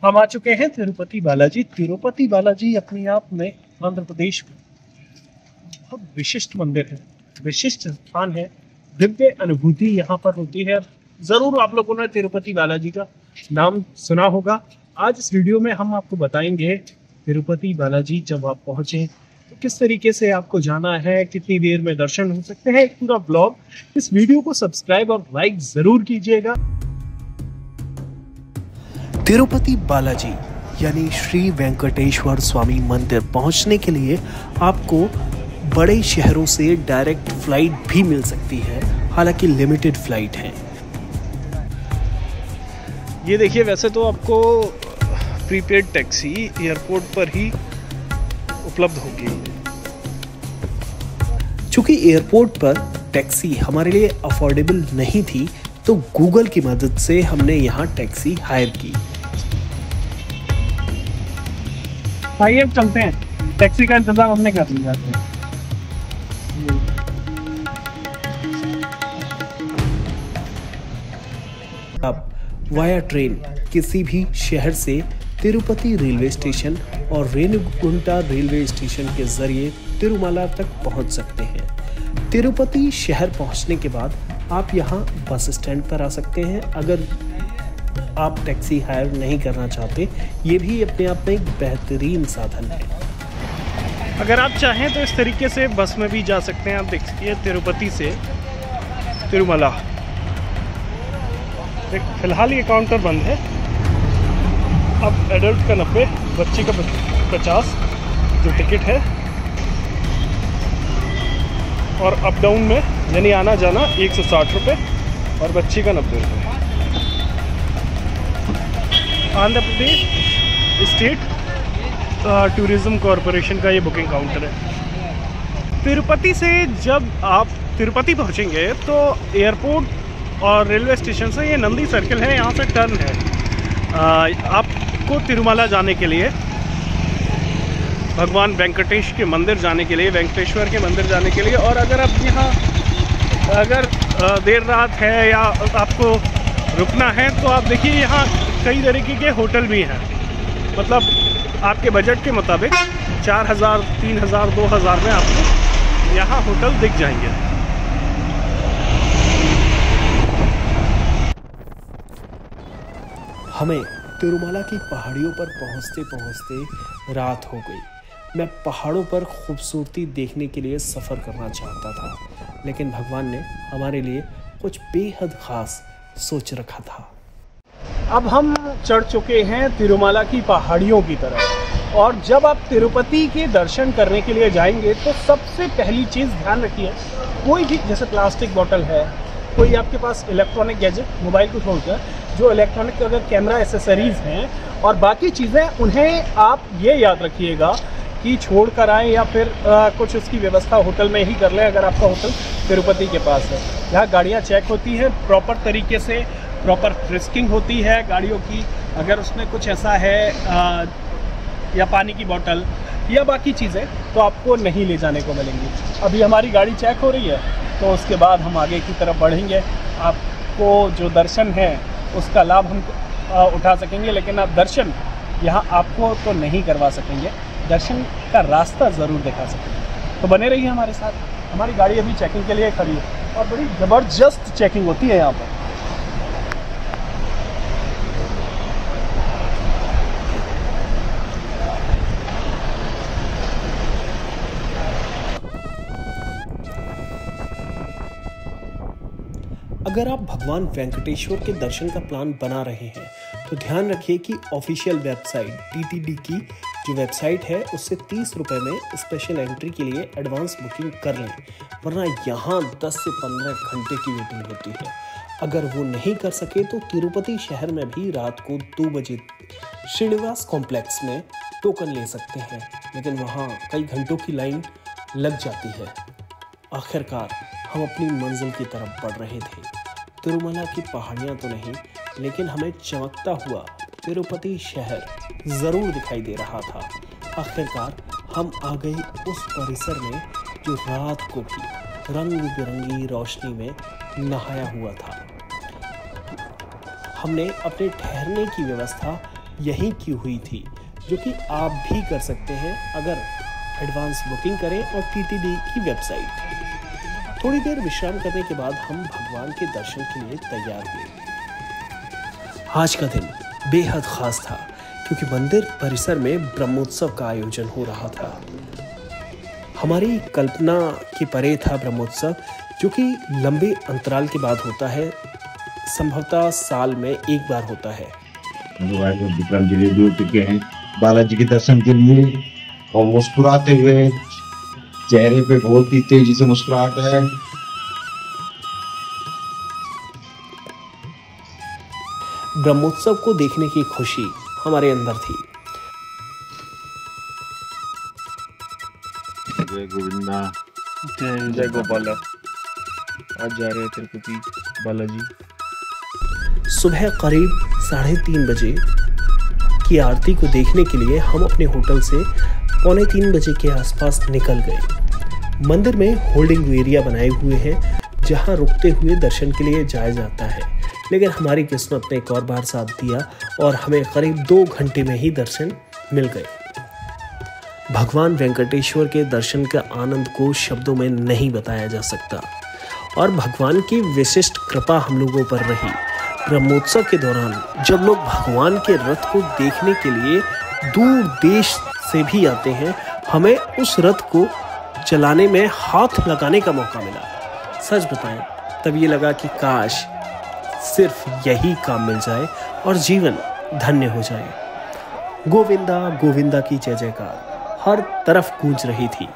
हम आ चुके हैं तिरुपति बालाजी। तिरुपति बालाजी अपने आप में आंध्र प्रदेश में बहुत विशिष्ट मंदिर है, विशिष्ट स्थान है, दिव्य अनुभूति यहाँ पर होती है। जरूर आप लोगों ने तिरुपति बालाजी का नाम सुना होगा। आज इस वीडियो में हम आपको बताएंगे तिरुपति बालाजी जब आप पहुंचे तो किस तरीके से आपको जाना है, कितनी देर में दर्शन हो सकते हैं, एक पूरा ब्लॉग। इस वीडियो को सब्सक्राइब और लाइक जरूर कीजिएगा। तिरुपति बालाजी यानी श्री वेंकटेश्वर स्वामी मंदिर पहुंचने के लिए आपको बड़े शहरों से डायरेक्ट फ्लाइट भी मिल सकती है, हालांकि लिमिटेड फ्लाइट है। ये देखिए, वैसे तो आपको प्रीपेड टैक्सी एयरपोर्ट पर ही उपलब्ध होगी। चूंकि एयरपोर्ट पर टैक्सी हमारे लिए अफोर्डेबल नहीं थी, तो गूगल की मदद से हमने यहाँ टैक्सी हायर की। आइए अब चलते हैं, टैक्सी का इंतजाम हमने कर लिया है। अब वाया ट्रेन किसी भी शहर से तिरुपति रेलवे स्टेशन और रेणुगुंटा रेलवे स्टेशन के जरिए तिरुमला तक पहुंच सकते हैं। तिरुपति शहर पहुंचने के बाद आप यहां बस स्टैंड पर आ सकते हैं। अगर आप टैक्सी हायर नहीं करना चाहते, ये भी अपने आप में एक बेहतरीन साधन है। अगर आप चाहें तो इस तरीके से बस में भी जा सकते हैं। आप देखिए, तिरुपति से तिरुमला। फिलहाल ये काउंटर बंद है। अब एडल्ट का 90, बच्चे का 50 जो टिकट है, और अप डाउन में यानी आना जाना 160 रुपये और बच्चे का 90 रुपये। Andhra Pradesh state tourism corporation का ये बुकिंग काउंटर है। तिरुपति से जब आप तिरुपति पहुंचेंगे तो एयरपोर्ट और रेलवे स्टेशन से ये नंदी सर्किल है, यहाँ से टर्न है आपको तिरुमला जाने के लिए, भगवान वेंकटेश के मंदिर जाने के लिए, वेंकटेश्वर के मंदिर जाने के लिए। और अगर आप यहाँ अगर देर रात है या आपको रुकना है तो आप देखिए, यहाँ कई तरीके के होटल भी हैं। मतलब आपके बजट के मुताबिक 4000, 3000, 2000 में आपको यहाँ होटल दिख जाएंगे। हमें तिरुमला की पहाड़ियों पर पहुंचते पहुंचते रात हो गई। मैं पहाड़ों पर खूबसूरती देखने के लिए सफ़र करना चाहता था, लेकिन भगवान ने हमारे लिए कुछ बेहद ख़ास सोच रखा था। अब हम चढ़ चुके हैं तिरुमला की पहाड़ियों की तरफ, और जब आप तिरुपति के दर्शन करने के लिए जाएंगे तो सबसे पहली चीज़ ध्यान रखिए, कोई भी जैसे प्लास्टिक बोतल है, कोई आपके पास इलेक्ट्रॉनिक गैजेट, मोबाइल को छोड़कर जो इलेक्ट्रॉनिक अगर कैमरा एसेसरीज़ हैं और बाकी चीज़ें, उन्हें आप ये याद रखिएगा कि छोड़ कर आएँ या फिर कुछ उसकी व्यवस्था होटल में ही कर लें अगर आपका होटल तिरुपति के पास है। यहाँ गाड़ियाँ चेक होती हैं प्रॉपर तरीके से, प्रॉपर फ्रिस्किंग होती है गाड़ियों की। अगर उसमें कुछ ऐसा है या पानी की बोतल या बाकी चीज़ें तो आपको नहीं ले जाने को मिलेंगी। अभी हमारी गाड़ी चेक हो रही है, तो उसके बाद हम आगे की तरफ बढ़ेंगे। आपको जो दर्शन है उसका लाभ हम उठा सकेंगे, लेकिन आप दर्शन यहाँ आपको तो नहीं करवा सकेंगे, दर्शन का रास्ता ज़रूर दिखा सकेंगे। तो बने रहिए हमारे साथ। हमारी गाड़ी अभी चेकिंग के लिए खड़ी है और बड़ी ज़बरदस्त चेकिंग होती है यहाँ पर। अगर आप भगवान वेंकटेश्वर के दर्शन का प्लान बना रहे हैं तो ध्यान रखिए कि ऑफिशियल वेबसाइट टीटीडी की जो वेबसाइट है उससे 30 रुपये में स्पेशल एंट्री के लिए एडवांस बुकिंग कर लें, वरना यहाँ 10 से 15 घंटे की वेटिंग होती है। अगर वो नहीं कर सके तो तिरुपति शहर में भी रात को 2 बजे श्रीनिवास कॉम्प्लेक्स में टोकन ले सकते हैं, लेकिन वहाँ कई घंटों की लाइन लग जाती है। आखिरकार हम अपनी मंजिल की तरफ बढ़ रहे थे। तिरुमला की पहाड़ियाँ तो नहीं, लेकिन हमें चमकता हुआ तिरुपति शहर ज़रूर दिखाई दे रहा था। आखिरकार हम आ गए उस परिसर में जो रात को भी रंग बिरंगी रोशनी में नहाया हुआ था। हमने अपने ठहरने की व्यवस्था यहीं की हुई थी, जो कि आप भी कर सकते हैं अगर एडवांस बुकिंग करें और टीटीडी की वेबसाइट। थोड़ी देर विश्राम करने के बाद हम भगवान के दर्शन के लिए तैयार हुए। आज का दिन बेहद खास था क्योंकि मंदिर परिसर में ब्रह्मोत्सव का आयोजन हो रहा था। हमारी कल्पना के परे था ब्रह्मोत्सव, जो कि लंबे अंतराल के बाद होता है, संभवतः साल में एक बार होता है। विक्रम जी दूर चुके हैं बालाजी के दर्शन के लिए और मुस्कुराते हुए, चेहरे पे बहुत ही तेजी से मुस्कुराहट है। ब्रह्मोत्सव को देखने की खुशी हमारे अंदर थी। जय गोविंदा, जय गोपाला। आज जा रहे हैं तिरुपति बालाजी। सुबह करीब 3:30 बजे की आरती को देखने के लिए हम अपने होटल से 2:45 बजे के आसपास निकल गए। मंदिर में होल्डिंग एरिया बनाए हुए हैं जहां रुकते हुए दर्शन के लिए जाया जाता है, लेकिन हमारी किस्मत ने एक और बार साथ दिया और हमें करीब 2 घंटे में ही दर्शन मिल गए। भगवान वेंकटेश्वर के दर्शन के आनंद को शब्दों में नहीं बताया जा सकता और भगवान की विशिष्ट कृपा हम लोगों पर रही। ब्रह्मोत्सव के दौरान जब लोग भगवान के रथ को देखने के लिए दूर देश से भी आते हैं, हमें उस रथ को चलाने में हाथ लगाने का मौका मिला। सच बताएं, तब ये लगा कि काश सिर्फ यही काम मिल जाए और जीवन धन्य हो जाए। गोविंदा गोविंदा की जय जयकार हर तरफ गूंज रही थी।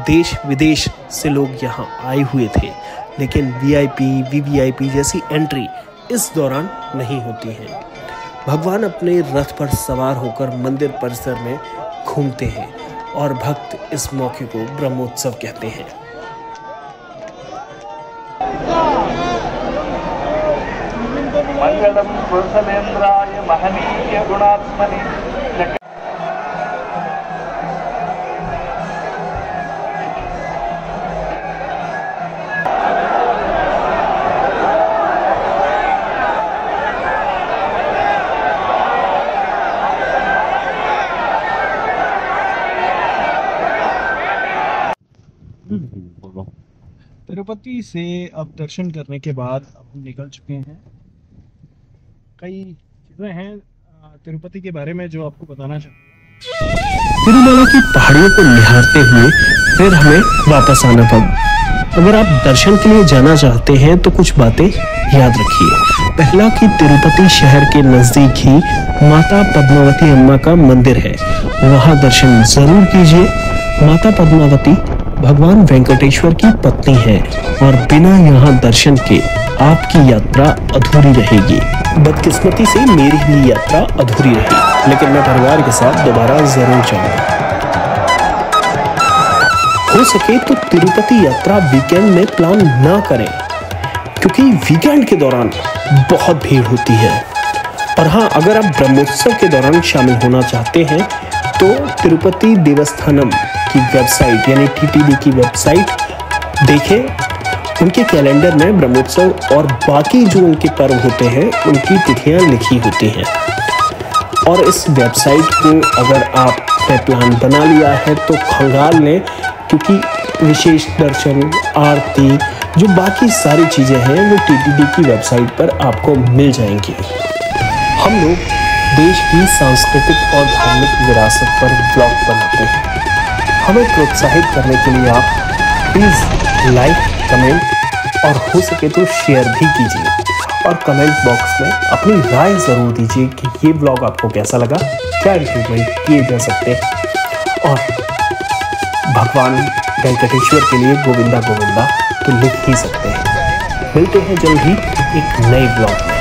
देश विदेश से लोग यहाँ आए हुए थे, लेकिन वीआईपी, वीवीआईपी जैसी एंट्री इस दौरान नहीं होती है। भगवान अपने रथ पर सवार होकर मंदिर परिसर में घूमते हैं और भक्त इस मौके को ब्रह्मोत्सव कहते हैं। मंगलम कुशलेंद्राय महनीय गुणात्मनि। तिरुपति से अब दर्शन करने के बाद अब हम निकल चुके हैं। कई चीज़ें हैं तिरुपति के बारे में जो आपको बताना चाहूँगा। तिरुमला की पहाड़ियों को निहारते हुए फिर हमें वापस आना पड़ा। अगर आप दर्शन के लिए जाना चाहते हैं तो कुछ बातें याद रखिए। पहला कि तिरुपति शहर के नजदीक ही माता पद्मावती अम्मा का मंदिर है, वहां दर्शन जरूर कीजिए। माता पद्मावती भगवान वेंकटेश्वर की पत्नी है और बिना यहाँ दर्शन के आपकी यात्रा अधूरी रहेगी। बदकिस्मती से मेरी भी यात्रा अधूरी रही, लेकिन मैं परिवार के साथ दोबारा जरूर जाऊंगा। हो सके तो तिरुपति यात्रा वीकेंड में प्लान ना करें, क्योंकि वीकेंड के दौरान बहुत भीड़ होती है। और हाँ, अगर आप ब्रह्मोत्सव के दौरान शामिल होना चाहते हैं तो तिरुपति देवस्थानम की वेबसाइट यानी टीटीडी की वेबसाइट देखें। उनके कैलेंडर में ब्रह्मोत्सव और बाकी जो उनके पर्व होते हैं उनकी तिथियां लिखी होती हैं। और इस वेबसाइट को अगर आपने प्लान बना लिया है तो खंगाल लें, क्योंकि विशेष दर्शन, आरती, जो बाकी सारी चीज़ें हैं वो टीटीडी की वेबसाइट पर आपको मिल जाएंगी। हम लोग देश की सांस्कृतिक और धार्मिक विरासत पर ब्लॉग बनाते हैं। हमें प्रोत्साहित करने के लिए आप प्लीज़ लाइक, कमेंट और हो सके तो शेयर भी कीजिए और कमेंट बॉक्स में अपनी राय ज़रूर दीजिए कि ये ब्लॉग आपको कैसा लगा, क्या इम्प्रूवमेंट किए जा सकते हैं। और भगवान वेंकटेश्वर के लिए गोविंदा गोविंदा तो लिख ही सकते हैं। मिलते हैं जल्द ही एक नए ब्लॉग में।